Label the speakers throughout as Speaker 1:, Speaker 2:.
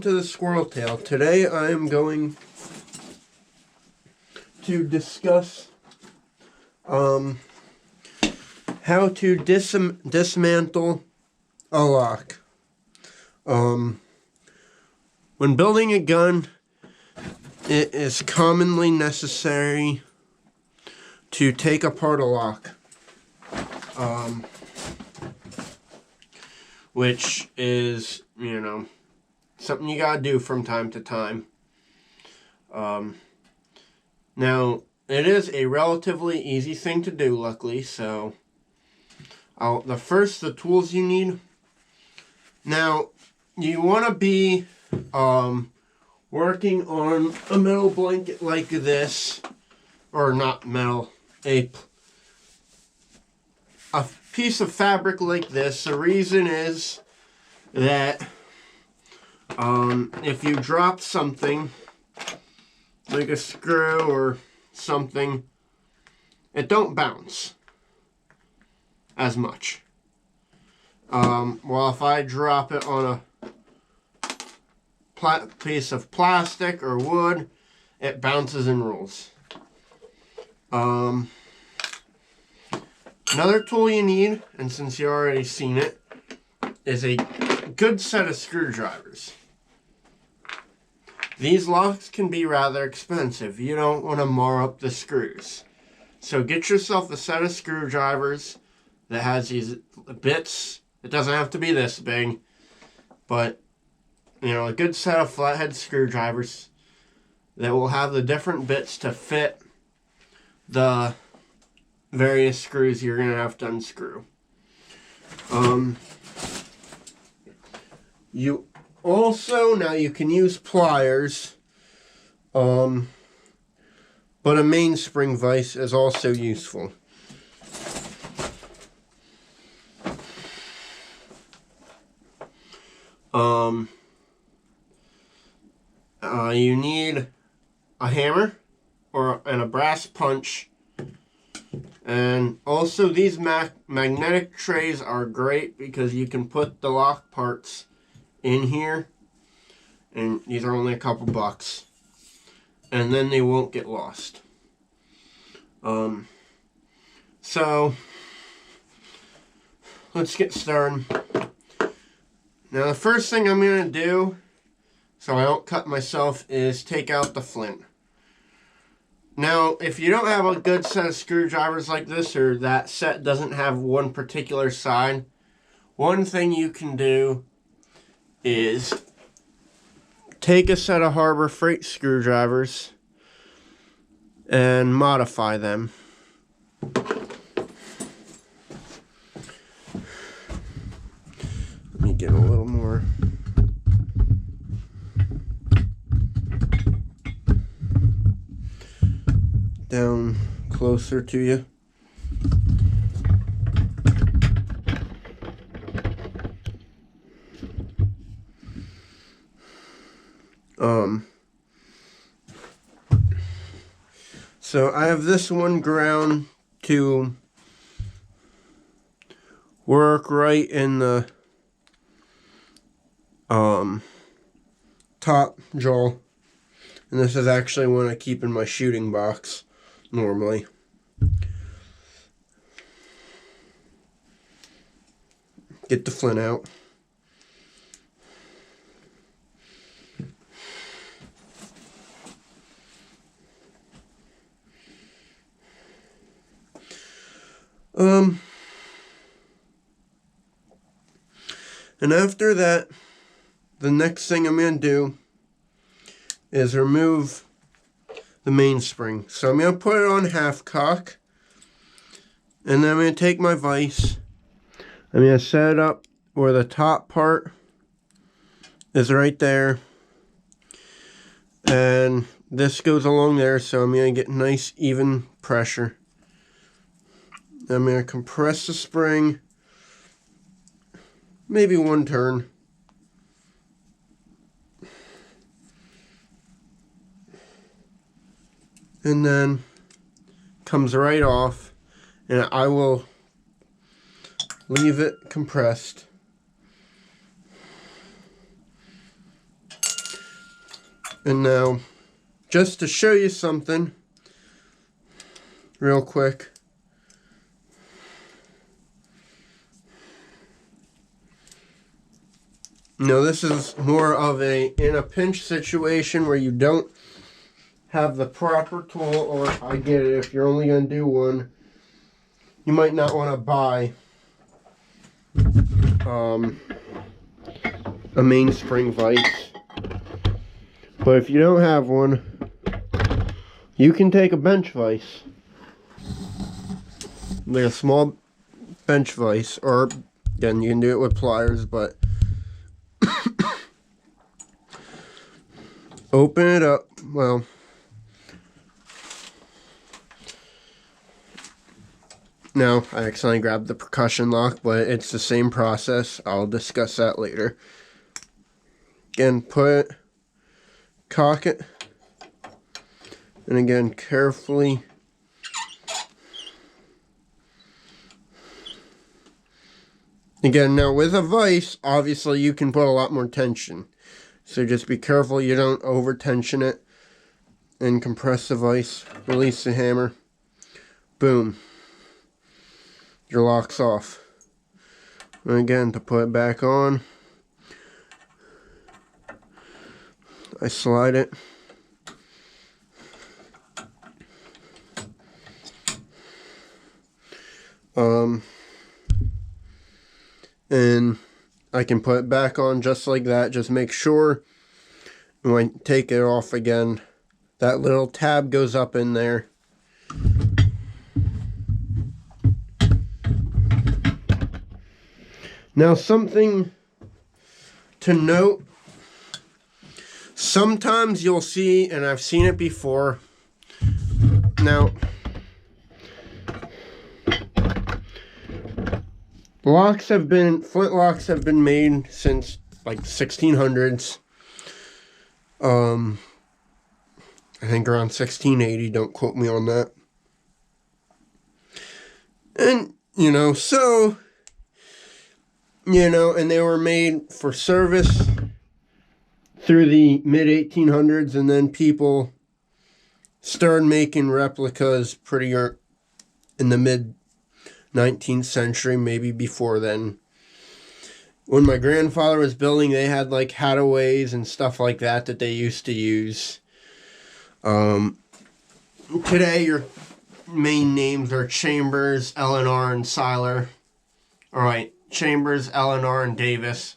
Speaker 1: welcome to the Squirrel Tale. Today I am going to discuss how to dismantle a lock. When building a gun, it is commonly necessary to take apart a lock. Which is, something you gotta do from time to time. Now, it is a relatively easy thing to do, luckily, so the tools you need. Now, you want to be working on a metal blanket like this, or not metal, a piece of fabric like this. The reason is that if you drop something like a screw or something, it don't bounce as much. Well, if I drop it on a piece of plastic or wood, it bounces and rolls. Another tool you need, and since you already seen it, is a good set of screwdrivers. These locks can be rather expensive. You don't want to mar up the screws. So get yourself a set of screwdrivers that has these bits. It doesn't have to be this big, but a good set of flathead screwdrivers that will have the different bits to fit the various screws you're going to have to unscrew. You can use pliers, but a mainspring vise is also useful. You need a hammer and a brass punch. And also these magnetic trays are great because you can put the lock parts in here, and these are only a couple bucks, and then they won't get lost. So let's get started. Now the first thing I'm going to do, so I don't cut myself, is take out the flint. Now, if you don't have a good set of screwdrivers like this, or that set doesn't have one particular side, one thing you can do is take a set of Harbor Freight screwdrivers and modify them. Let me get a little more. Down closer to you. So I have this one ground to work right in the top jaw, and this is actually one I keep in my shooting box normally. Get the flint out. And after that, the next thing I'm going to do is remove the mainspring. So I'm going to put it on half cock, and then I'm going to take my vise. I'm going to set it up where the top part is right there, and this goes along there, so I'm going to get nice even pressure. I'm going to compress the spring, maybe one turn. And then comes right off, and I will leave it compressed. And now, just to show you something real quick. Now this is more of in a pinch situation where you don't have the proper tool, or I get it, if you're only going to do one, you might not want to buy a mainspring vise. But if you don't have one, you can take a bench vise, like a small bench vise, or again, you can do it with pliers, but open it up. Well, no, I accidentally grabbed the percussion lock, but it's the same process. I'll discuss that later. Again, cock it, and again, carefully again, now with a vise, obviously you can put a lot more tension. So just be careful you don't over tension it. And compress the vise. Release the hammer. Boom. Your lock's off. And again, to put it back on, I slide it. And I can put it back on just like that. Just make sure when I take it off again, that little tab goes up in there. Now, something to note, sometimes you'll see, and I've seen it before, now, flintlocks have been made since like 1600s. I think around 1680, don't quote me on that. And, and they were made for service through the mid-1800s, and then people started making replicas pretty in the mid-19th century, maybe before then. When my grandfather was building, they had like hataways and stuff like that they used to use. Today, your main names are Chambers, L&R, and Siler. Alright, Chambers, L&R, and Davis.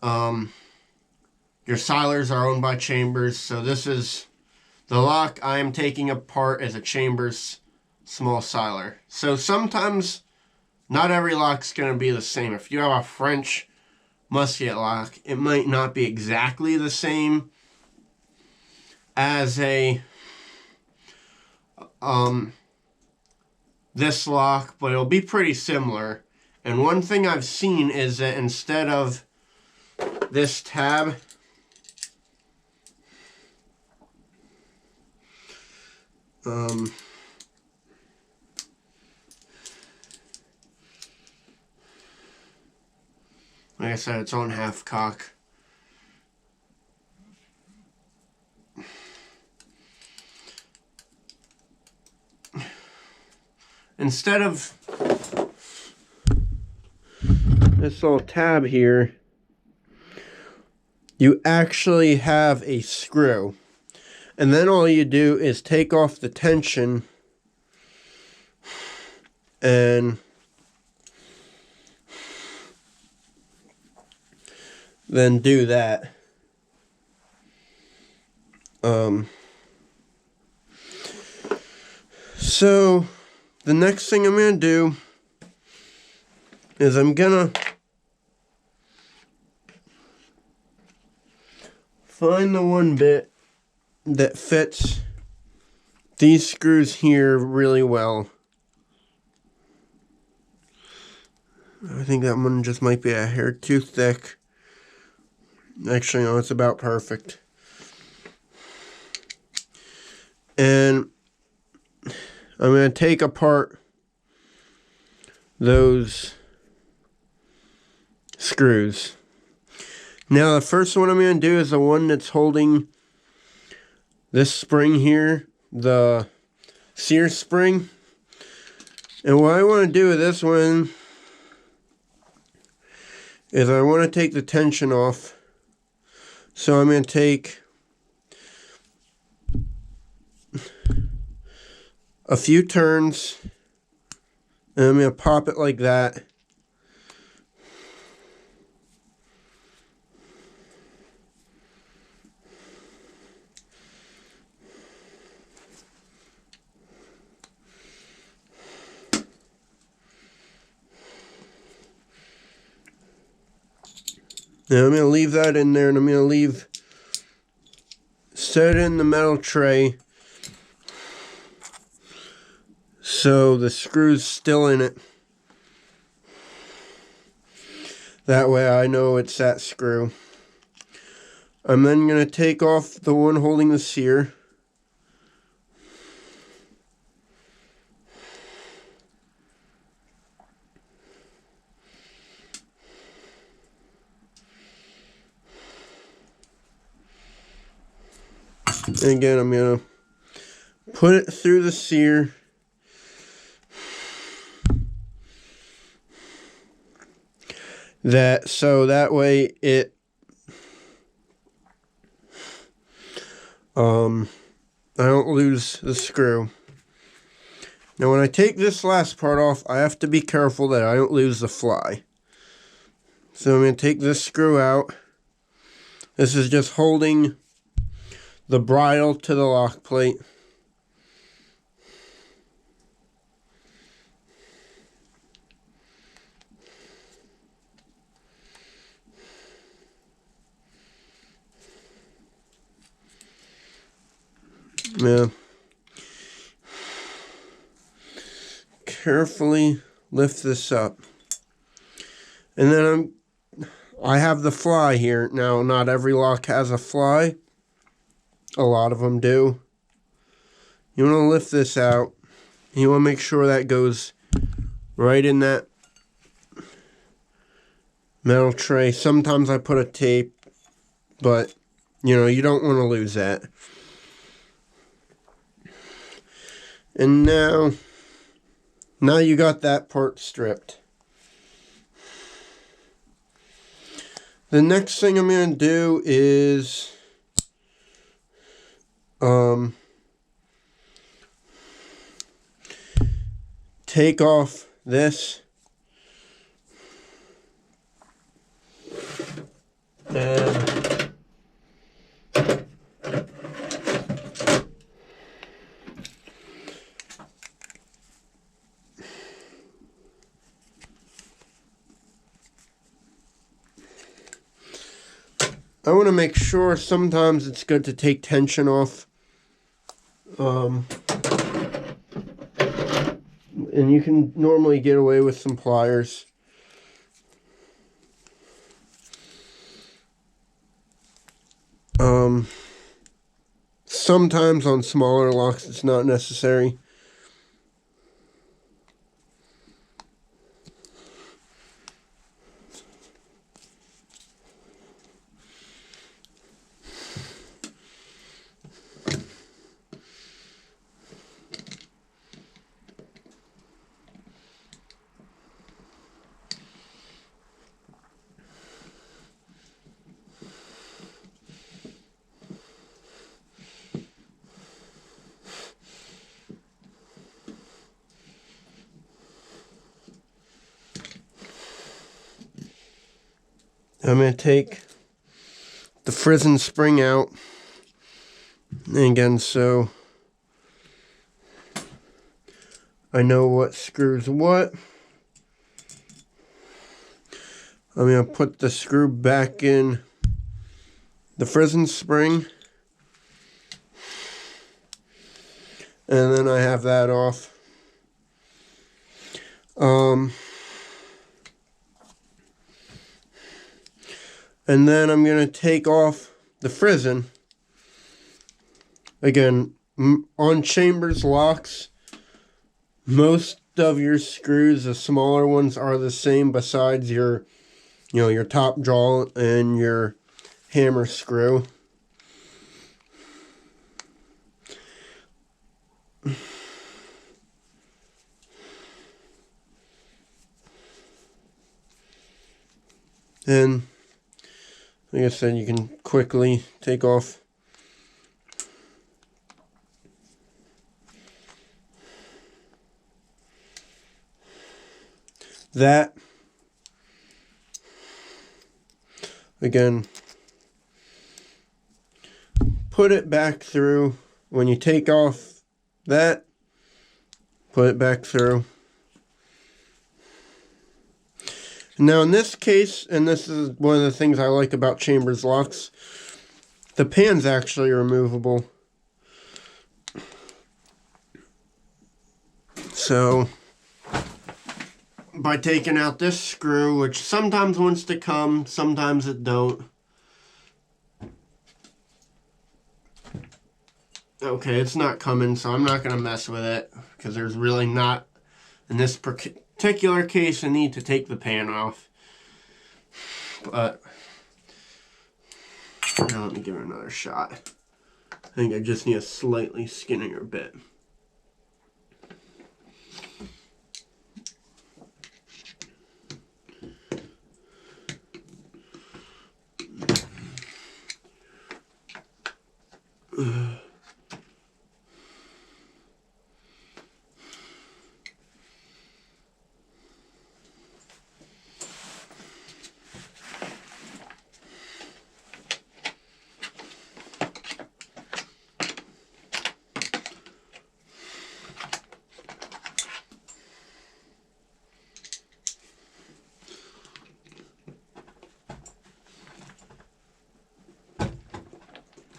Speaker 1: Your Silers are owned by Chambers, so this is the lock I am taking apart as a Chambers small Siler. So sometimes, not every lock's going to be the same. If you have a French musket lock, it might not be exactly the same as this lock, but it'll be pretty similar. And one thing I've seen is that instead of this tab, like I said, it's on half cock. Instead of this little tab here, you actually have a screw. And then all you do is take off the tension and then do that. So the next thing I'm going to do is I'm going to find the one bit that fits these screws here really well. I think that one just might be a hair too thick. Actually, no, it's about perfect. And I'm going to take apart those screws. Now, the first one I'm going to do is the one that's holding this spring here, the sear spring. And what I want to do with this one is I want to take the tension off. So I'm going to take a few turns and I'm going to pop it like that. Now I'm going to leave that in there, and I'm going to set it in the metal tray so the screw's still in it. That way I know it's that screw. I'm then going to take off the one holding the sear. And again, I'm going to put it through the sear. So that way it I don't lose the screw. Now when I take this last part off, I have to be careful that I don't lose the fly. So I'm going to take this screw out. This is just holding the bridle to the lock plate. Now, carefully lift this up. And then I have the fly here. Now, not every lock has a fly. A lot of them do. You want to lift this out. You want to make sure that goes right in that metal tray. Sometimes I put a tape, but you know, you don't want to lose that. And now you got that part stripped. The next thing I'm going to do is take off this and I want to make sure sometimes it's good to take tension off. And you can normally get away with some pliers. Sometimes on smaller locks it's not necessary. I'm going to take the frizzen spring out. And again, so I know what screws what. I'm going to put the screw back in the frizzen spring. And then I have that off. And then I'm going to take off the frizzen. Again, on Chambers locks, most of your screws, the smaller ones, are the same besides your, your top jaw and your hammer screw. And like I said, you can quickly take off that. Again, put it back through. When you take off that, put it back through. Now in this case, and this is one of the things I like about Chambers locks, the pan's actually removable. So by taking out this screw, which sometimes wants to come, sometimes it don't. Okay, it's not coming, so I'm not going to mess with it, because there's really not, in this particular case, a need to take the pan off. But now let me give it another shot. I think I just need a slightly skinnier bit.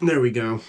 Speaker 1: There we go.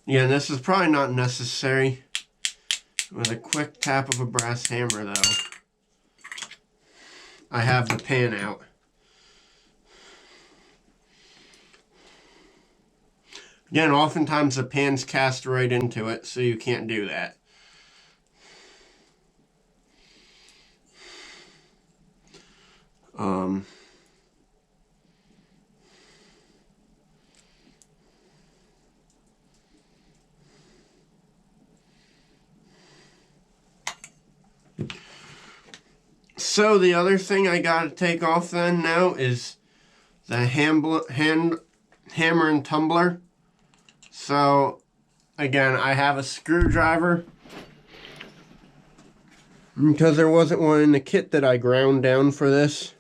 Speaker 1: Yeah, this is probably not necessary. With a quick tap of a brass hammer, though, I have the pan out. Again, oftentimes the pan's cast right into it, so you can't do that. So the other thing I got to take off then now is the hammer and tumbler. So again, I have a screwdriver because there wasn't one in the kit that I ground down for this.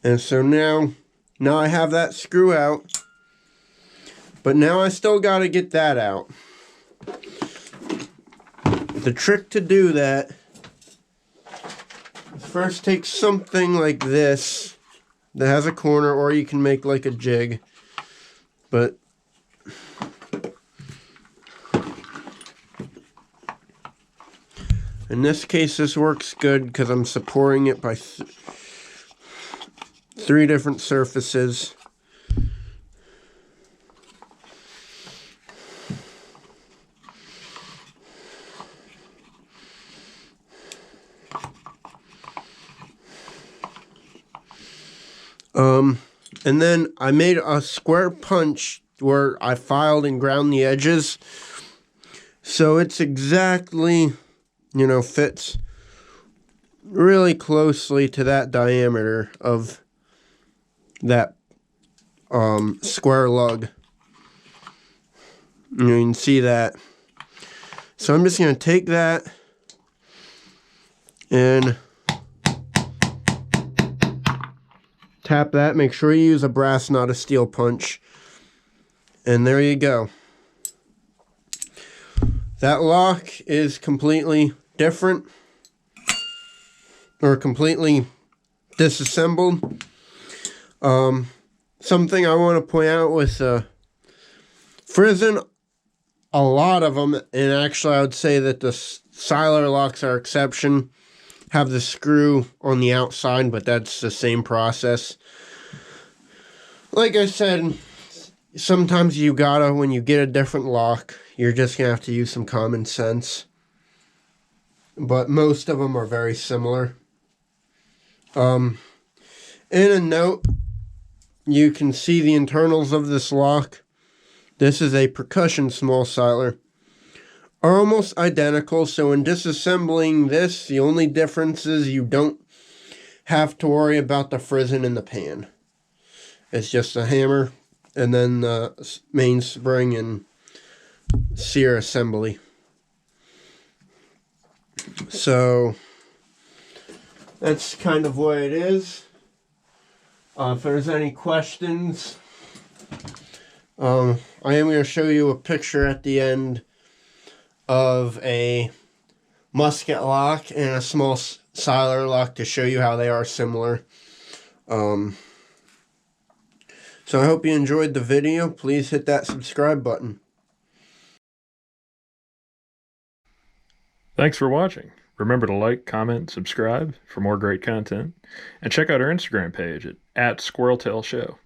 Speaker 1: And so now I have that screw out, but now I still got to get that out. The trick to do that is first take something like this that has a corner, or you can make like a jig, but in this case this works good because I'm supporting it by three different surfaces. And then I made a square punch where I filed and ground the edges. So it's exactly, fits really closely to that diameter of that square lug. You can see that. So I'm just going to take that and tap that. Make sure you use a brass, not a steel punch. And there you go. That lock is completely different, or completely disassembled. Something I want to point out with Frizen, a lot of them, and actually I would say that the Siler locks are exception, have the screw on the outside, but that's the same process. Like I said, sometimes you gotta, when you get a different lock, you're just gonna have to use some common sense. But most of them are very similar. In a note, you can see the internals of this lock. This is a percussion small siler. Are almost identical, so in disassembling this, the only difference is you don't have to worry about the frizzen in the pan. It's just a hammer, and then the main spring and sear assembly. So that's kind of what it is. If there's any questions, I am going to show you a picture at the end of a musket lock and a small Siler lock to show you how they are similar. So I hope you enjoyed the video. Please hit that subscribe button.
Speaker 2: Thanks for watching. Remember to like, comment, subscribe for more great content, and check out our Instagram page at @SquirrelTailShow.